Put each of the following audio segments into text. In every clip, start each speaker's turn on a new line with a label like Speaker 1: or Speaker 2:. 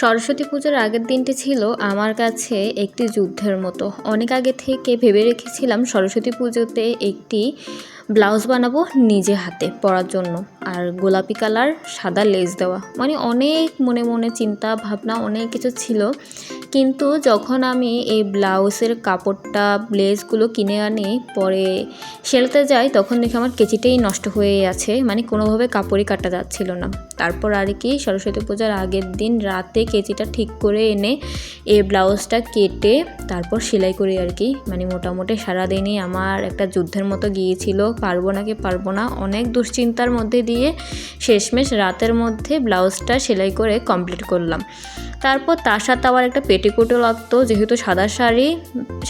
Speaker 1: সরস্বতী পুজোর আগের দিনটি ছিল আমার কাছে একটি যুদ্ধের মতো। অনেক আগে থেকে ভেবে রেখেছিলাম সরস্বতী পুজোতে একটি ব্লাউজ বানাবো নিজে হাতে পরার জন্য, আর গোলাপি কালার সাদা লেস দেওয়া, মানে অনেক মনে মনে চিন্তা ভাবনা অনেক কিছু ছিল। কিন্তু যখন আমি এই ব্লাউজের কাপড়টা লেসগুলো কিনে আনি পরে সেলাতে যাই, তখন দেখি আমার কেচিটাই নষ্ট হয়ে আছে, মানে কোনোভাবে কাপড়ই কাটা যাচ্ছিল না। তারপর আর কি সরস্বতী পূজার আগের দিন রাতে কেচিটা ঠিক করে এনে এই ব্লাউজটা কেটে তারপর সেলাই করি আর কি। মানে মোটামুটি সারাদিনই আমার একটা যুদ্ধের মতো গিয়েছিল, পারবো নাকি পারবো না, অনেক দুশ্চিন্তার মধ্যে দিয়ে শেষমেশ রাতের মধ্যে ব্লাউজটা সেলাই করে কমপ্লিট করলাম। তারপর তার সাথে আবার একটা পেটিকোটও লাগতো, যেহেতু সাদা শাড়ি,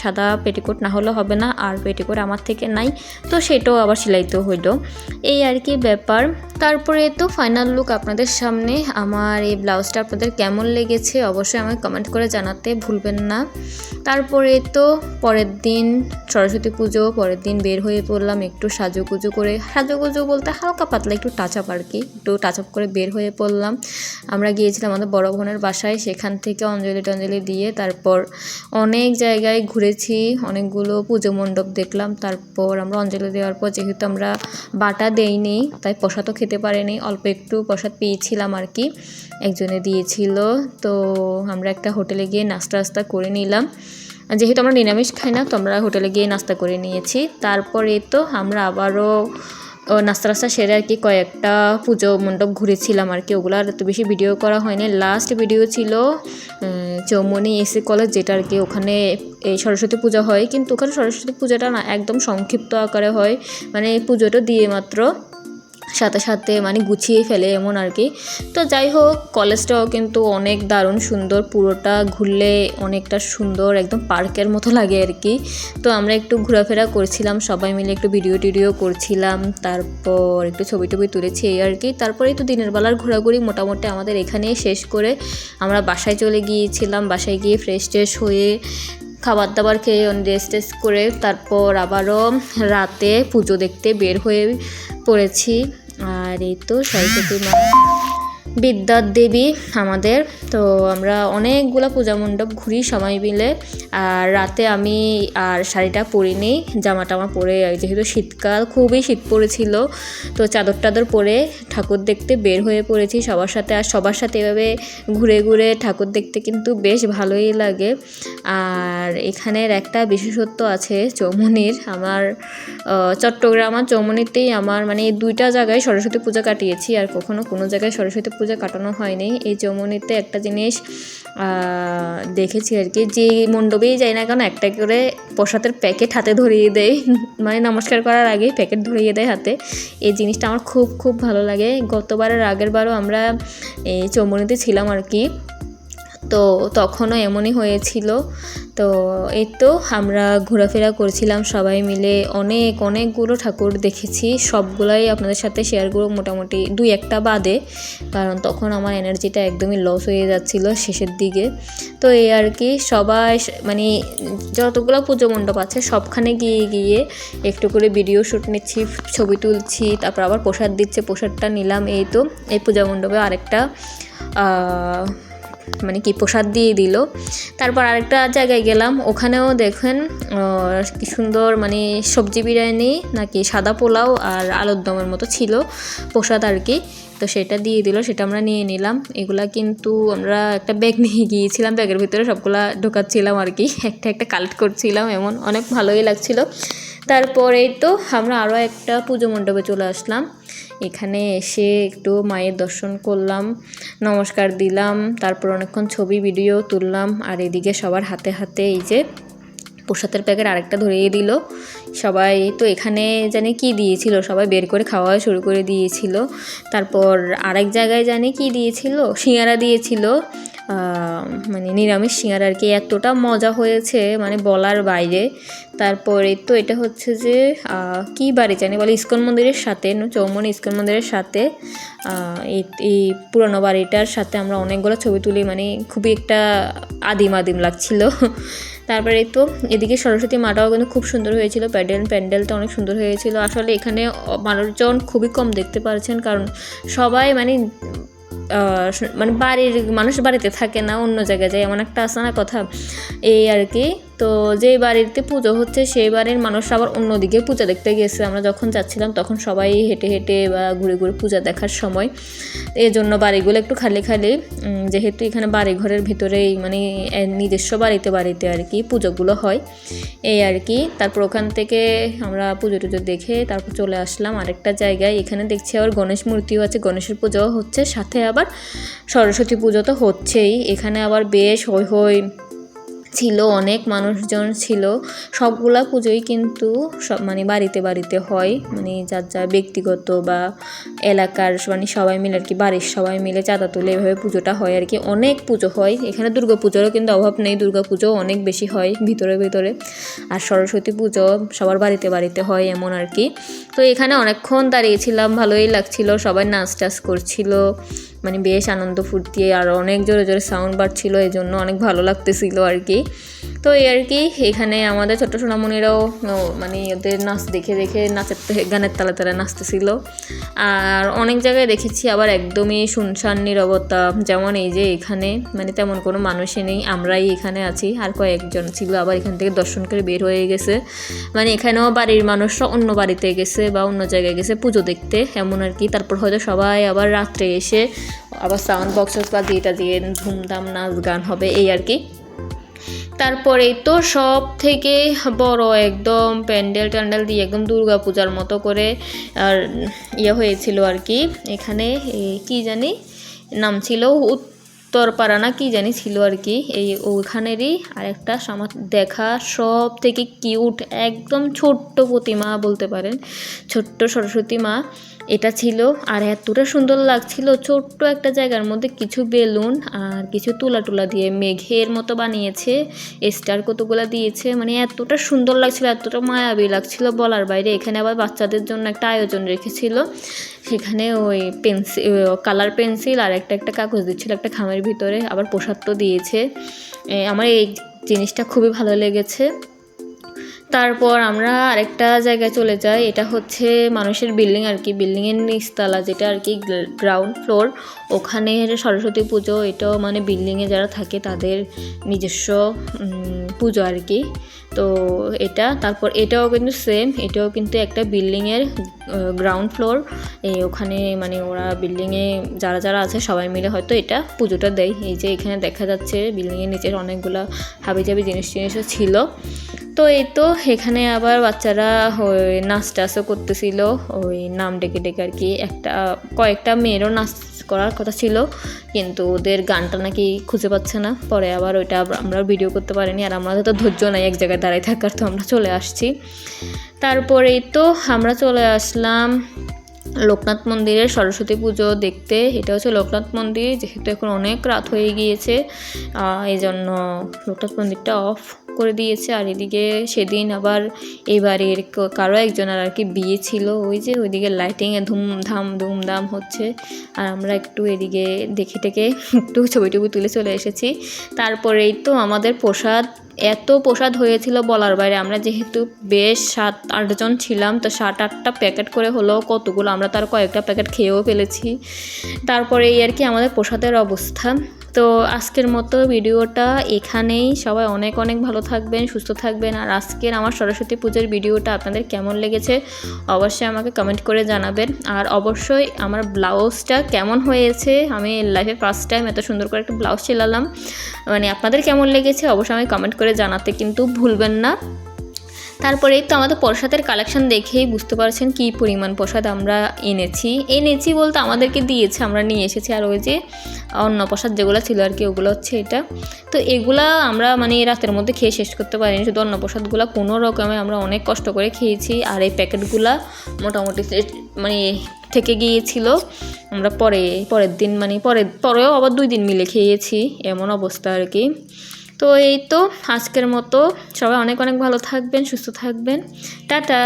Speaker 1: সাদা পেটিকোট না হলে হবে না, আর পেটিকোট আমার থেকে নাই, তো সেটাও আবার সেলাইতে হইলো, এই আর কি ব্যাপার। তারপরে তো ফাইনাল লুক আপনাদের সামনে। আমার এই ব্লাউজটা আপনাদের কেমন লেগেছে অবশ্যই আমাকে কমেন্ট করে জানাতে ভুলবেন না। তারপরে তো পরের দিন সরস্বতী পুজো, পরের দিন বের হয়ে পড়লাম একটু সাজুগুজু করে, সাজুগুজু বলতে হালকা পাতলা একটু টাচ আপ আর কি, একটু টাচ আপ করে বের হয়ে পড়লাম। আমরা গিয়েছিলাম আমাদের বড় বোনের বাসায়, সেখান থেকে অঞ্জলি টঞ্জলি দিয়ে তারপর অনেক জায়গায় ঘুরেছি, অনেকগুলো পুজো মণ্ডপ দেখলাম। তারপর আমরা অঞ্জলি দেওয়ার পর যেহেতু আমরা বাটা দেইনি তাই প্রসাদও খেতে পারিনি, অল্প একটু প্রসাদ পেয়েছিলাম আর কি, একজনে দিয়েছিল। তো আমরা একটা হোটেলে গিয়ে নাস্তা করে নিলাম, যেহেতু আমরা নিরামিষ খাই না, তো আমরা হোটেলে গিয়ে নাস্তা করে নিয়েছি। তারপরে তো আমরা আবারও নাস্তা সেরে আর কি কয়েকটা পুজো মণ্ডপ ঘুরেছিলাম আর কি, ওগুলো আর এত বেশি ভিডিও করা হয়নি। লাস্ট ভিডিও ছিল চৌমনি এসি কলেজ, যেটা আর কি ওখানে এই সরস্বতী পূজা হয়, কিন্তু ওখানে সরস্বতী পূজাটা না একদম সংক্ষিপ্ত আকারে হয়, মানে পুজোটা দিয়ে মাত্র সাথে সাথে মানে গুছিয়ে ফেলে এমন আর কি। তো যাই হোক, কলেজটাও কিন্তু অনেক দারুণ সুন্দর, পুরোটা ঘুরলে অনেকটা সুন্দর, একদম পার্কের মতো লাগে আর কি। তো আমরা একটু ঘোরাফেরা করছিলাম সবাই মিলে, একটু ভিডিও করছিলাম, তারপর একটু ছবি টবি তুলেছি এই আর কি। তারপরেই তো দিনের বেলার ঘোরাঘুরি মোটামুটি আমাদের এখানেই শেষ করে আমরা বাসায় চলে গিয়েছিলাম। বাসায় গিয়ে ফ্রেশ ট্রেশ হয়ে খাবার দাবার খেয়ে রেস্ট করে তারপর আবারও রাতে পুজো দেখতে বের হয়ে পড়েছি। আর এই তো সরস্বতী মা বিদ্যার দেবী আমাদের, তো আমরা অনেকগুলো পূজা মণ্ডপ ঘুরি সবাই মিলে। আর রাতে আমি আর শাড়িটা পরিনি, জামাটা আমার পরে, যেহেতু শীতকাল খুবই শীত পড়েছিল, তো চাদর টাদর পরে ঠাকুর দেখতে বের হয়ে পড়েছি সবার সাথে। আর সবার সাথে এভাবে ঘুরে ঘুরে ঠাকুর দেখতে কিন্তু বেশ ভালোই লাগে। আর এখানের একটা বিশেষত্ব আছে চৌমুহনীর, আমার চট্টগ্রাম আর চৌমুহনীতেই আমার মানে দুইটা জায়গায় সরস্বতী পূজা কাটিয়েছি, আর কখনো কোনো জায়গায় সরস্বতী পূজা কাটানো হয়নি। এই চৌমুহনীতে একটা জিনিস দেখেছি আর কি, যে মণ্ডপেই যাই না কেন একটা করে প্রসাদের প্যাকেট হাতে ধরিয়ে দেয়, মানে নমস্কার করার আগে প্যাকেট ধরিয়ে দেয় হাতে। এই জিনিসটা আমার খুব ভালো লাগে। গতবারের আগের বারও আমরা এই চৌমুহনীতে ছিলাম আর কি, তো তখনও এমনই হয়েছিল। তো এই তো আমরা ঘোরাফেরা করছিলাম সবাই মিলে, অনেকগুলো ঠাকুর দেখেছি, সবগুলাই আপনাদের সাথে শেয়ার করব মোটামুটি, দুই একটা বাদে, কারণ তখন আমার এনার্জিটা একদমই লস হয়ে যাচ্ছিল শেষের দিকে। তো এই আর কি, সবাই মানে যতগুলো পুজো মণ্ডপ আছে সবখানে গিয়ে একটু করে ভিডিও শ্যুট নিচ্ছি, ছবি তুলছি, তারপর আবার প্রসাদ দিচ্ছে, প্রসাদটা নিলাম। এই তো এই পূজা মণ্ডপে আরেকটা মানে কি প্রসাদ দিয়ে দিল। তারপর আরেকটা জায়গায় গেলাম, ওখানেও দেখেন কি সুন্দর, মানে সবজি বিরিয়ানি নাকি সাদা পোলাও আর আলুর দমের মতো ছিল প্রসাদ আর কি, তো সেটা দিয়ে দিল, সেটা আমরা নিয়ে নিলাম। এগুলা কিন্তু আমরা একটা ব্যাগ নিয়ে গিয়েছিলাম, ব্যাগের ভিতরে সবগুলা ঢোকাচ্ছিলাম আর কি, একটা কালেক্ট করছিলাম, এমন অনেক ভালোই লাগছিল। তারপরেই তো আমরা আরও একটা পুজো মণ্ডপে চলে আসলাম, এখানে এসে একটু মায়ের দর্শন করলাম, নমস্কার দিলাম, তারপর অনেকক্ষণ ছবি ভিডিও তুললাম। আর এদিকে সবার হাতে হাতে এই যে প্রসাদের প্যাকেট আরেকটা ধরিয়ে দিল। সবাই তো এখানে জানি কি দিয়েছিল, সবাই বের করে খাওয়া শুরু করে দিয়েছিল। তারপর আরেক জায়গায় জানি কি দিয়েছিল, সিঙ্গারা দিয়েছিল, মানে নিরামিষ সিঙ্গারা আর কি, এতটা মজা হয়েছে মানে বলার বাইরে। তারপরে তো এটা হচ্ছে যে কি বাড়ি জানি বলে, ইস্কন মন্দিরের সাথে, চৌমুহনী ইস্কন মন্দিরের সাথে এই পুরনো বাড়িটার সাথে আমরা অনেকগুলো ছবি তুলি, মানে খুবই একটা আদিম লাগছিল। তারপরে তো এদিকে সরস্বতী মাটাও কিন্তু খুব সুন্দর হয়েছিল, প্যান্ডেলটা অনেক সুন্দর হয়েছিল। আসলে এখানে মানুষজন খুবই কম দেখতে পাচ্ছেন, কারণ সবাই মানে মানে বাড়ির মানুষ বাড়িতে থাকে না, অন্য জায়গায় যায়, এমন একটা আছে না কথা, এই আর কি। তো যেই বাড়িতে পুজো হচ্ছে সেই বাড়ির মানুষ আবার অন্যদিকে পূজা দেখতে গেছে। আমরা যখন যাচ্ছিলাম তখন সবাই হেঁটে হেঁটে বা ঘুরে ঘুরে পূজা দেখার সময়, এই জন্য বাড়িগুলো একটু খালি খালি, যেহেতু এখানে বাড়ি ঘরের ভিতরেই মানে নিজস্ব বাড়িতে আর কি পুজোগুলো হয়, এই আর কি। তারপর ওখান থেকে আমরা পুজো টুজো দেখে তারপর চলে আসলাম আরেকটা জায়গায়। এখানে দেখছি আবার গণেশ মূর্তিও আছে, গণেশের পুজোও হচ্ছে, সাথে আবার সরস্বতী পুজো তো হচ্ছেই। এখানে আবার বেশ হই হই ছিল, অনেক মানুষজন ছিল। সবগুলা পুজোই কিন্তু সব মানে বাড়িতে হয়, মানে যার যার ব্যক্তিগত বা এলাকার মানে সবাই মিলে আর কি, বাড়ির সবাই মিলে চাঁদা তুলে এভাবে পুজোটা হয় আর কি। অনেক পুজো হয় এখানে, দুর্গা পুজোরও কিন্তু অভাব নেই, দুর্গা পুজো অনেক বেশি হয় ভিতরে। আর সরস্বতী পুজো সবার বাড়িতে হয় এমন আর কি। তো এখানে অনেকক্ষণ দাঁড়িয়েছিলাম, ভালোই লাগছিল, সবাই নাচ টাচ করছিল, মানে বেশ আনন্দ ফুর্তি, আর অনেক জোরে জোরে সাউন্ড বাড়ছিল, এই জন্য অনেক ভালো লাগতেছিল আর কি। তো এই আর কি, এখানে আমাদের ছোট্ট সোনামণিরাও মানে ওদের নাচ দেখে গানের তালে তালে নাচতেছিল। আর অনেক জায়গায় দেখেছি আবার একদমই শুনশান নীরবতা, যেমন এই যে এখানে মানে তেমন কোনো মানুষই নেই, আমরাই এখানে আছি, আর কয়েকজন ছিল আবার এখান থেকে দর্শন করে বের হয়ে গেছে। মানে এখানেও বাড়ির মানুষরা অন্য বাড়িতে গেছে বা অন্য জায়গায় গেছে পুজো দেখতে এমন আর কি। তারপর হয়তো সবাই আবার রাত্রে এসে আবার সাউন্ড বক্স দিয়ে ধুমধাম নাচ গান হবে, এই আর কি। তারপরেই তো সব থেকে বড় একদম প্যান্ডেল দিয়ে একদম দুর্গা পূজার মতো করে আর হয়েছিল আর কি। এখানে কি জানি নাম ছিল, উত্তরপাড়া না কি জানি ছিল আর কি, এই ওখানেরই আরেকটা দেখা সব থেকে কিউট একদম ছোট্ট প্রতিমা বলতে পারেন, ছোট্ট সরস্বতী মা এটা ছিল। আর এতটা সুন্দর লাগছিল, ছোট্ট একটা জায়গার মধ্যে কিছু বেলুন আর কিছু তুলা দিয়ে মেঘের মতো বানিয়েছে, স্টার কতগুলো দিয়েছে, মানে এতটা সুন্দর লাগছিল, এতটা মায়াবী লাগছিল বলার বাইরে। এখানে আবার বাচ্চাদের জন্য একটা আয়োজন রেখেছিল, সেখানে ওই কালার পেন্সিল আর একটা কাগজ দিচ্ছিল একটা খামের ভিতরে, আবার প্রসাদ তো দিয়েছে। আমার এই জিনিসটা খুবই ভালো লেগেছে। তারপর আমরা আরেকটা জায়গায় চলে যাই, এটা হচ্ছে মানুষের বিল্ডিং আর কি, বিল্ডিংয়ের নিচতলা যেটা আর কি গ্রাউন্ড ফ্লোর, ওখানে সরস্বতী পুজো, এটাও মানে বিল্ডিংয়ে যারা থাকে তাদের নিজস্ব পুজো আর কি। তো এটা তারপর এটাও কিন্তু সেম, এটাও কিন্তু একটা বিল্ডিংয়ের গ্রাউন্ড ফ্লোর, ওখানে মানে ওরা বিল্ডিংয়ে যারা আছে সবাই মিলে হয়তো এটা পুজোটা দেয়। এই যে এখানে দেখা যাচ্ছে বিল্ডিংয়ের নিচের অনেকগুলো হাবিজাবি জিনিসও ছিল। তো এই তো এখানে আবার বাচ্চারা নাচ টাচও করতেছিল, ওই নাম ডেকে আর কি, কয়েকটা মেয়েরও নাচ করার কথা ছিল, কিন্তু ওদের গানটা নাকি খুঁজে পাচ্ছে না, পরে আবার ওইটা আমরা ভিডিও করতে পারিনি, আর আমাদের তো ধৈর্য নাই এক জায়গায় দাঁড়ায় থাকার, তো আমরা চলে আসছি। তারপরেই তো আমরা চলে আসলাম লোকনাথ মন্দিরের সরস্বতী পুজো দেখতে। এটা হচ্ছে লোকনাথ মন্দির, যেহেতু এখন অনেক রাত হয়ে গিয়েছে এই জন্য লোকনাথ মন্দিরটা অফ করে দিয়েছে। আর এদিকে সেদিন আবার এই বাড়ির কারো একজনের আর কি বিয়ে ছিল, ওই যে ওইদিকে লাইটিংয়ে ধুমধাম হচ্ছে, আর আমরা একটু এদিকে দেখে একটু ছবি তুলে চলে এসেছি। তারপরেই তো আমাদের এত প্রসাদ হয়েছিল বলার বাইরে, আমরা যেহেতু বেশ 7-8 জন ছিলাম, তো 7-8টা প্যাকেট করে হলো কতগুলো, আমরা তার কয়েকটা প্যাকেট খেয়েও ফেলেছি। তারপরে এই আর কি আমাদের প্রসাদের অবস্থা। তো আজকের মতো ভিডিওটা এখানেই, সবাই অনেক ভালো থাকবেন, সুস্থ থাকবেন। আর আজকের আমার সরস্বতী পুজোর ভিডিওটা আপনাদের কেমন লেগেছে অবশ্যই আমাকে কমেন্ট করে জানাবেন। আর অবশ্যই আমার ব্লাউজটা কেমন হয়েছে, আমি লাইফে ফার্স্ট টাইম এত সুন্দর করে একটা ব্লাউজ সেলালাম, মানে আপনাদের কেমন লেগেছে অবশ্যই আমাকে কমেন্ট করে জানাতে কিন্তু ভুলবেন না। তারপরেই তো আমাদের প্রসাদের কালেকশন দেখেই বুঝতে পারছেন কী পরিমাণ প্রসাদ আমরা এনেছি বলতে আমাদেরকে দিয়েছে, আমরা নিয়ে এসেছি। আর ওই যে অন্য প্রসাদ যেগুলো ছিল আর কি, ওগুলো হচ্ছে এটা। তো এগুলা আমরা মানে রাতের মধ্যে খেয়ে শেষ করতে পারিনি, শুধু অন্য প্রসাদগুলো কোনো রকমে আমরা অনেক কষ্ট করে খেয়েছি। আর এই প্যাকেটগুলা মোটামুটি মানে থেকে গিয়েছিল, আমরা পরের দিন মানে পরেও আবার 2 দিন মিলে খেয়েছি, এমন অবস্থা আর কি। তো এই তো আজকের মতো সবাই অনেক ভালো থাকবেন, সুস্থ থাকবেন, টাটা।